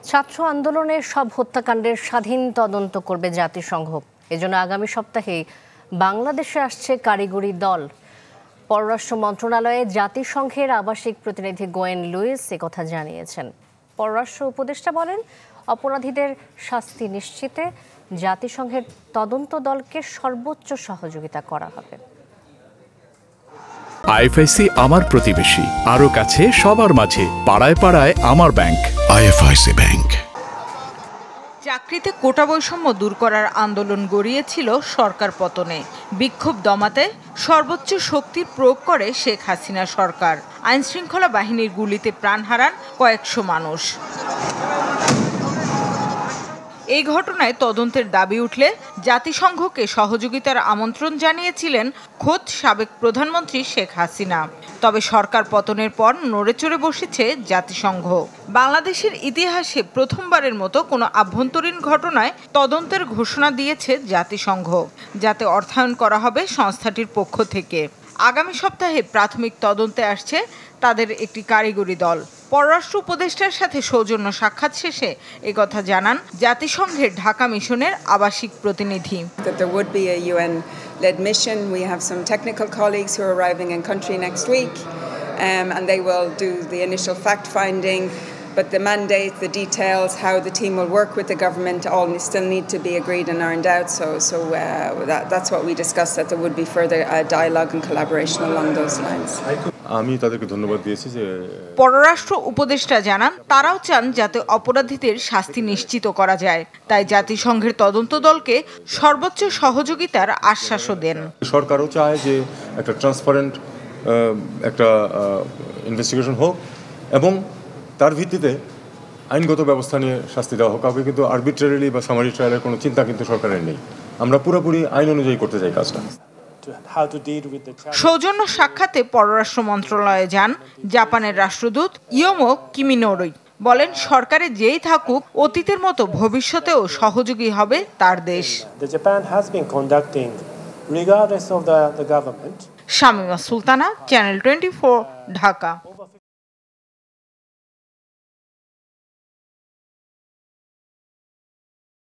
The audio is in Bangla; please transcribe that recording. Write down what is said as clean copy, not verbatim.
ছাত্র আন্দোলনের সব হত্যাকাণ্ডের স্বাধীন তদন্ত করবে জাতিসংঘ। এজন্য আগামী সপ্তাহে বাংলাদেশে আসছে কারিগরি দল। পররাষ্ট্র মন্ত্রণালয়ে জাতিসংঘের আবাসিক প্রতিনিধি গোয়েন লুইস একথা জানিয়েছেন। পররাষ্ট্র উপদেষ্টা বলেন, অপরাধীদের শাস্তি নিশ্চিতে জাতিসংঘের তদন্ত দলকে সর্বোচ্চ সহযোগিতা করা হবে। আইএফআইসি আমার প্রতিবেশী, আরো কাছে সবার মাঝে, পাড়ায় পাড়ায় আমার ব্যাংক। IFIC bank. চাকরিতে কোটা বৈষম্য দূর করার আন্দোলন গড়িয়েছিল সরকার পতনে। বিক্ষোভ দমাতে সর্বোচ্চ শক্তির প্রয়োগ করে শেখ হাসিনা সরকার। আইনশৃঙ্খলা বাহিনীর গুলিতে প্রাণ হারান কয়েকশো মানুষ। এই ঘটনায় তদন্তের দাবি উঠলে জাতিসংঘকে সহযোগিতার আমন্ত্রণ জানিয়েছিলেন খোদ সাবেক প্রধানমন্ত্রী শেখ হাসিনা। তবে সরকার পতনের পর নড়েচড়ে বসেছে জাতিসংঘ। বাংলাদেশের ইতিহাসে প্রথমবারের মতো কোনো আভ্যন্তরীণ ঘটনায় তদন্তের ঘোষণা দিয়েছে জাতিসংঘ, যাতে অর্থায়ন করা হবে সংস্থাটির পক্ষ থেকে। আগামী সপ্তাহে প্রাথমিক তদন্তে আসছে তাদের একটি কারিগরি দল। পররাষ্ট্র উপদেষ্টার সাথে সৌজন্য সাক্ষাৎ শেষে একথা জানান জাতিসংঘের ঢাকা মিশনের আবাসিক প্রতিনিধি। There would be a UN-led mission. We have some technical colleagues who are arriving in country next week, and they will do the initial fact-finding. But the mandate, the details, how the team will work with the government, all still need to be agreed and ironed out. So that's what we discussed, that there would be further dialogue and collaboration along those lines. আমি তাদেরকে ধন্যবাদ দিয়েছি যে পররাষ্ট্র উপদেষ্টা জানান, তারাও চান যাতে অপরাধীদের শাস্তি নিশ্চিত করা যায়। তাই জাতিসংঘের তদন্ত দলকে সর্বোচ্চ সহযোগিতার আশ্বাসও দেন। সরকারও চায় যে একটা ট্রান্সপারেন্ট একটা ইনভেস্টিগেশন হোক এবং তার ভিত্তিতে আইনগত ব্যবস্থা নিয়ে শাস্তি দেওয়া হোক। কাউকে কিন্তু আরবিট্রারিলি বা সামারি ট্রায়ালের কোনো চিন্তা কিন্তু সরকারের নেই। আমরা পুরোপুরি আইন অনুযায়ী করতে চাই কাজটা। সৌজন্য সাক্ষাতে পররাষ্ট্র মন্ত্রণালয়ে যান জাপানের রাষ্ট্রদূত ইয়োমো কিমিনোরি। বলেন, সরকারে যেই থাকুক, অতীতের মতো ভবিষ্যতেও সহযোগী হবে তার দেশ। শামীমা সুলতানা, চ্যানেল 24, ঢাকা।